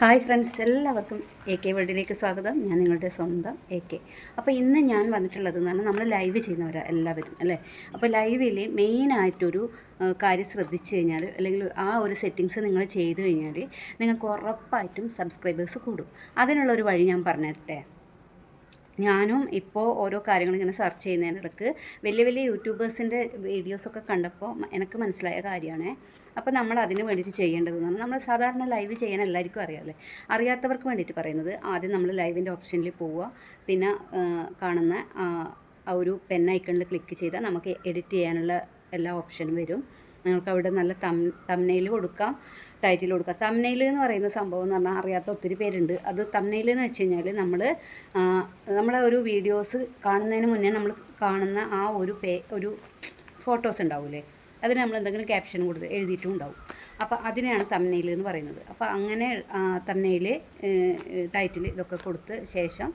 Hi friends, എല്ലാവർക്കും A K വേൾഡിലേക്ക് സ്വാഗതം. ഞാൻ നിങ്ങളുടെ സ്വന്തം എ കെ. അപ്പോൾ ഇന്ന് ഞാൻ വന്നിട്ടുള്ളതെന്ന് പറഞ്ഞാൽ നമ്മൾ ലൈവ് ചെയ്യുന്നവരാണ് എല്ലാവരും അല്ലേ. അപ്പോൾ ലൈവിൽ മെയിനായിട്ടൊരു കാര്യം ശ്രദ്ധിച്ചു കഴിഞ്ഞാൽ, അല്ലെങ്കിൽ ആ ഒരു സെറ്റിങ്സ് നിങ്ങൾ ചെയ്ത് കഴിഞ്ഞാൽ നിങ്ങൾക്ക് ഉറപ്പായിട്ടും സബ്സ്ക്രൈബേഴ്സ് കൂടും. അതിനുള്ളൊരു വഴി ഞാൻ പറഞ്ഞിട്ടെ. ഞാനും ഇപ്പോൾ ഓരോ കാര്യങ്ങൾ ഇങ്ങനെ സെർച്ച് ചെയ്യുന്നതിനിടയ്ക്ക് വലിയ വലിയ യൂട്യൂബേഴ്സിൻ്റെ വീഡിയോസൊക്കെ കണ്ടപ്പോൾ എനിക്ക് മനസ്സിലായ കാര്യമാണ്. അപ്പോൾ നമ്മൾ അതിന് വേണ്ടിയിട്ട് ചെയ്യേണ്ടതെന്ന് പറഞ്ഞാൽ, നമ്മൾ സാധാരണ ലൈവ് ചെയ്യാൻ എല്ലാവർക്കും അറിയാമല്ലേ. അറിയാത്തവർക്ക് വേണ്ടിയിട്ട് പറയുന്നത്, ആദ്യം നമ്മൾ ലൈവിൻ്റെ ഓപ്ഷനിൽ പോവുക. പിന്നെ കാണുന്ന ആ ഒരു പെൻ ഐക്കണിൽ ക്ലിക്ക് ചെയ്താൽ നമുക്ക് എഡിറ്റ് ചെയ്യാനുള്ള എല്ലാ ഓപ്ഷനും വരും. നിങ്ങൾക്ക് അവിടെ നല്ല തംബ്നെയിൽ കൊടുക്കാം, ടൈറ്റിൽ കൊടുക്കാം. തംബ്നെയിൽ എന്ന് പറയുന്ന സംഭവം എന്ന് പറഞ്ഞാൽ അറിയാത്ത ഒത്തിരി പേരുണ്ട്. അത് തംബ്നെയിൽ എന്ന് വെച്ച് കഴിഞ്ഞാൽ നമ്മളെ ഒരു വീഡിയോസ് കാണുന്നതിന് മുന്നേ നമ്മൾ കാണുന്ന ആ ഒരു ഫോട്ടോസ് ഉണ്ടാവില്ലേ, അതിന് നമ്മൾ എന്തെങ്കിലും ക്യാപ്ഷൻ കൊടുത്ത് എഴുതിയിട്ടും ഉണ്ടാവും. അപ്പോൾ അതിനെയാണ് തംബ്നെയിൽ എന്ന് പറയുന്നത്. അപ്പോൾ അങ്ങനെ തംബ്നെയിൽ, ടൈറ്റിൽ ഇതൊക്കെ കൊടുത്ത് ശേഷം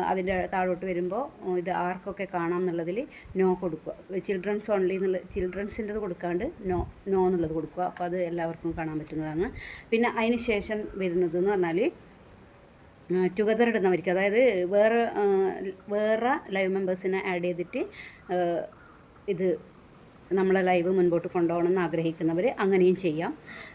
അതിൻ്റെ താഴോട്ട് വരുമ്പോൾ ഇത് ആർക്കൊക്കെ കാണാം എന്നുള്ളതിൽ നോ കൊടുക്കുക. ചിൽഡ്രൻസ് ഓൺലി ചിൽഡ്രൻസിൻ്റെത് കൊടുക്കാണ്ട് നോ എന്നുള്ളത് കൊടുക്കുക. അപ്പോൾ അത് എല്ലാവർക്കും കാണാൻ പറ്റുന്നതാണ്. പിന്നെ അതിന് ശേഷം വരുന്നതെന്ന് പറഞ്ഞാൽ ടുഗദർ ഇടുന്നവർക്ക്, അതായത് വേറെ ലൈവ് മെമ്പേഴ്സിനെ ആഡ് ചെയ്തിട്ട് ഇത് നമ്മളെ ലൈവ് മുൻപോട്ട് കൊണ്ടുപോകണം എന്ന് ആഗ്രഹിക്കുന്നവർ അങ്ങനെയും ചെയ്യാം.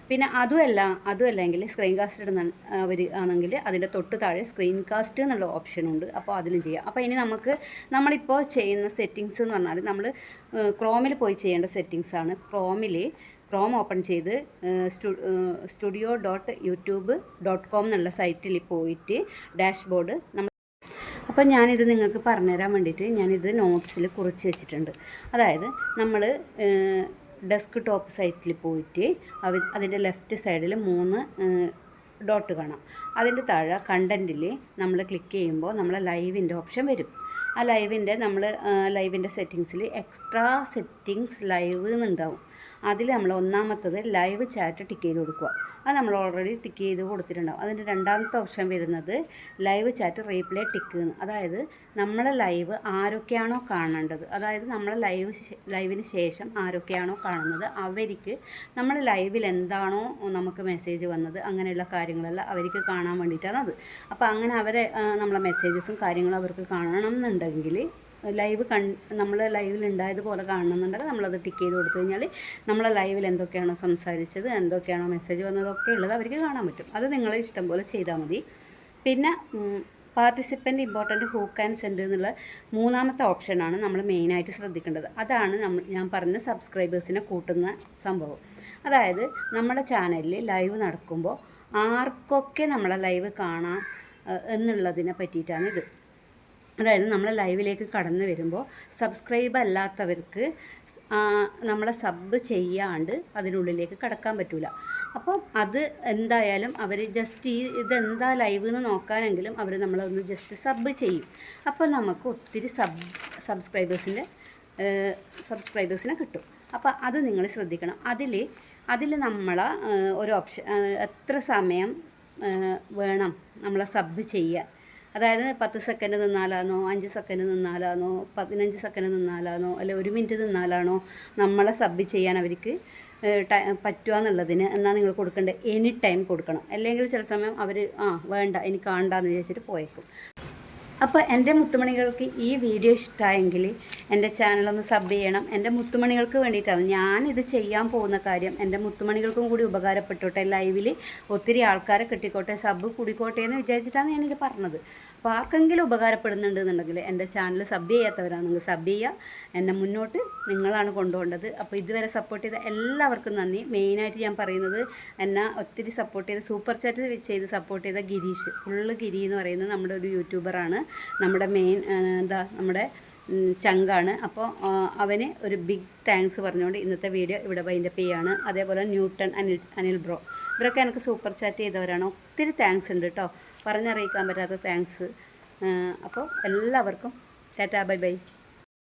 പിന്നെ അതുമല്ലെങ്കിൽ സ്ക്രീൻ കാസ്റ്റ് ഇടുന്നവർ ആണെങ്കിൽ അതിൻ്റെ തൊട്ട് താഴെ സ്ക്രീൻ കാസ്റ്റ് എന്നുള്ള ഓപ്ഷനുണ്ട്. അപ്പോൾ അതിലും ചെയ്യാം. അപ്പോൾ ഇനി നമ്മളിപ്പോൾ ചെയ്യുന്ന സെറ്റിങ്സ് എന്ന് പറഞ്ഞാൽ, നമ്മൾ ക്രോമിൽ പോയി ചെയ്യേണ്ട സെറ്റിങ്സാണ്. ക്രോം ഓപ്പൺ ചെയ്ത് studio.youtube.com എന്നുള്ള സൈറ്റിൽ പോയിട്ട് ഡാഷ്ബോർഡ് അപ്പോൾ ഞാനിത് നിങ്ങൾക്ക് പറഞ്ഞുതരാൻ വേണ്ടിയിട്ട് ഞാനിത് നോട്ട്സിൽ കുറിച്ച് വെച്ചിട്ടുണ്ട്. അതായത് നമ്മൾ ഡെസ്ക് ടോപ്പ് സൈറ്റിൽ പോയിട്ട് അതിൻ്റെ ലെഫ്റ്റ് സൈഡിൽ 3 ഡോട്ട് കാണാം. അതിൻ്റെ താഴെ കണ്ടൻറ്റിൽ നമ്മൾ ക്ലിക്ക് ചെയ്യുമ്പോൾ നമ്മളെ ലൈവിൻ്റെ ഓപ്ഷൻ വരും. ആ ലൈവിൻ്റെ സെറ്റിങ്സിൽ എക്സ്ട്രാ സെറ്റിങ്സ് ലൈവ് എന്നുണ്ടാവും. അതിൽ നമ്മൾ ഒന്നാമത്തത് ലൈവ് ചാറ്റ് ടിക്ക് ചെയ്ത് കൊടുക്കുക. അത് നമ്മൾ ഓൾറെഡി ടിക്ക് ചെയ്ത് കൊടുത്തിട്ടുണ്ടാവും. അതിൻ്റെ രണ്ടാമത്തെ ഓപ്ഷൻ വരുന്നത് ലൈവ് ചാറ്റ് റീപ്ലേ ടിക്ക് എന്ന്. അതായത് നമ്മളെ ലൈവ് ആരൊക്കെയാണോ കാണേണ്ടത്, അതായത് നമ്മളെ ലൈവിന് ശേഷം ആരൊക്കെയാണോ കാണുന്നത് അവർക്ക് നമ്മൾ ലൈവിൽ എന്താണോ നമുക്ക് മെസ്സേജ് വന്നത് അങ്ങനെയുള്ള കാര്യങ്ങളെല്ലാം അവർക്ക് കാണാൻ വേണ്ടിയിട്ടാണ് അത്. അപ്പോൾ അങ്ങനെ നമ്മളെ മെസ്സേജസും കാര്യങ്ങളും അവർക്ക് കാണണം എന്നുണ്ടെങ്കിൽ, നമ്മളെ ലൈവിലുണ്ടായതുപോലെ കാണണമെന്നുണ്ടെങ്കിൽ നമ്മളത് ടിക്ക് ചെയ്ത് കൊടുത്തു കഴിഞ്ഞാൽ നമ്മളെ ലൈവിൽ എന്തൊക്കെയാണോ സംസാരിച്ചത്, എന്തൊക്കെയാണോ മെസ്സേജ് വന്നതൊക്കെ ഉള്ളത് അവർക്ക് കാണാൻ പറ്റും. അത് നിങ്ങൾ ഇഷ്ടം പോലെ ചെയ്താൽ മതി. പിന്നെ participant important hook and send എന്നുള്ള മൂന്നാമത്തെ ഓപ്ഷനാണ് നമ്മൾ മെയിനായിട്ട് ശ്രദ്ധിക്കേണ്ടത്. അതാണ് ഞാൻ പറഞ്ഞ സബ്സ്ക്രൈബേഴ്സിനെ കൂട്ടുന്ന സംഭവം. അതായത് നമ്മുടെ ചാനലിൽ ലൈവ് നടക്കുമ്പോൾ ആർക്കൊക്കെ നമ്മളെ ലൈവ് കാണാം എന്നുള്ളതിനെ പറ്റിയിട്ടാണ് ഇത്. അതായത് നമ്മൾ ലൈവിലേക്ക് കടന്നു വരുമ്പോൾ സബ്സ്ക്രൈബ് അല്ലാത്തവർക്ക് നമ്മളെ സബ് ചെയ്യാണ്ട് അതിനുള്ളിലേക്ക് കടക്കാൻ പറ്റില്ല. അപ്പം അത് എന്തായാലും അവർ ജസ്റ്റ് ഇതെന്താ ലൈവ് എന്ന് നോക്കാനെങ്കിലും അവർ നമ്മളൊന്ന് ജസ്റ്റ് സബ് ചെയ്യും. അപ്പോൾ നമുക്ക് ഒത്തിരി സബ്സ്ക്രൈബേഴ്സിനെ കിട്ടും. അപ്പോൾ അത് നിങ്ങൾ ശ്രദ്ധിക്കണം. അതിൽ നമ്മളെ ഒരു ഓപ്ഷൻ, എത്ര സമയം വേണം നമ്മളെ സബ് ചെയ്യാൻ, അതായത് 10 സെക്കൻഡ് നിന്നാലാണോ, 5 സെക്കൻഡ് നിന്നാലാണോ, 15 സെക്കൻഡ് നിന്നാലാണോ, അല്ലെ 1 മിനിറ്റ് നിന്നാലാണോ നമ്മളെ സബ് ചെയ്യാൻ അവർക്ക് പറ്റുക എന്നുള്ളതിന് എന്നാൽ നിങ്ങൾ കൊടുക്കേണ്ടത് എനി ടൈം കൊടുക്കണം. അല്ലെങ്കിൽ ചില സമയം അവർ വേണ്ട എനിക്ക് കാണണ്ടെന്ന് വിചാരിച്ചിട്ട് പോയേക്കും. അപ്പോൾ എൻ്റെ മുത്തുമണികൾക്ക് ഈ വീഡിയോ ഇഷ്ടമായെങ്കിൽ എൻ്റെ ചാനലൊന്ന് സബ് ചെയ്യണം. എൻ്റെ മുത്തുമണികൾക്ക് വേണ്ടിയിട്ടാണ് ഞാനിത് ചെയ്യാൻ പോകുന്ന കാര്യം. എൻ്റെ മുത്തുമണികൾക്കും കൂടി ഉപകാരപ്പെട്ടോട്ടെ, ലൈവിൽ ഒത്തിരി ആൾക്കാരെ കിട്ടിക്കോട്ടെ, സബ് കൂടിക്കോട്ടെ എന്ന് വിചാരിച്ചിട്ടാണ് ഞാനിത് പറഞ്ഞത്. അപ്പോൾ ആർക്കെങ്കിലും ഉപകാരപ്പെടുന്നുണ്ടെന്നുണ്ടെങ്കിൽ എൻ്റെ ചാനൽ സബ് ചെയ്യാത്തവരാണെങ്കിൽ സബ് ചെയ്യുക. എന്നെ മുന്നോട്ട് നിങ്ങളാണ് കൊണ്ടുപോകേണ്ടത്. അപ്പോൾ ഇതുവരെ സപ്പോർട്ട് ചെയ്ത എല്ലാവർക്കും നന്ദി. മെയിനായിട്ട് ഞാൻ പറയുന്നത്, എന്നെ ഒത്തിരി സപ്പോർട്ട് ചെയ്ത് സൂപ്പർ ചാറ്റ് ചെയ്ത് സപ്പോർട്ട് ചെയ്ത ഗിരി എന്ന് പറയുന്നത് നമ്മുടെ ഒരു യൂട്യൂബറാണ്. നമ്മുടെ നമ്മുടെ ചങ്കാണ്. അപ്പോൾ അവന് ഒരു ബിഗ് താങ്ക്സ് പറഞ്ഞുകൊണ്ട് ഇന്നത്തെ വീഡിയോ ഇവിടെ വൈൻഡപ്പ് ചെയ്യാണ്. അതേപോലെ ന്യൂട്ടൺ അനിൽ ബ്രോ, ഇവരൊക്കെ എനിക്ക് സൂപ്പർ ചാറ്റ് ചെയ്തവരാണ്. ഒത്തിരി താങ്ക്സ് ഉണ്ട് കേട്ടോ, പറഞ്ഞറിയിക്കാൻ പറ്റാത്ത താങ്ക്സ്. അപ്പോൾ എല്ലാവർക്കും ടാറ്റാ, ബൈ ബൈ.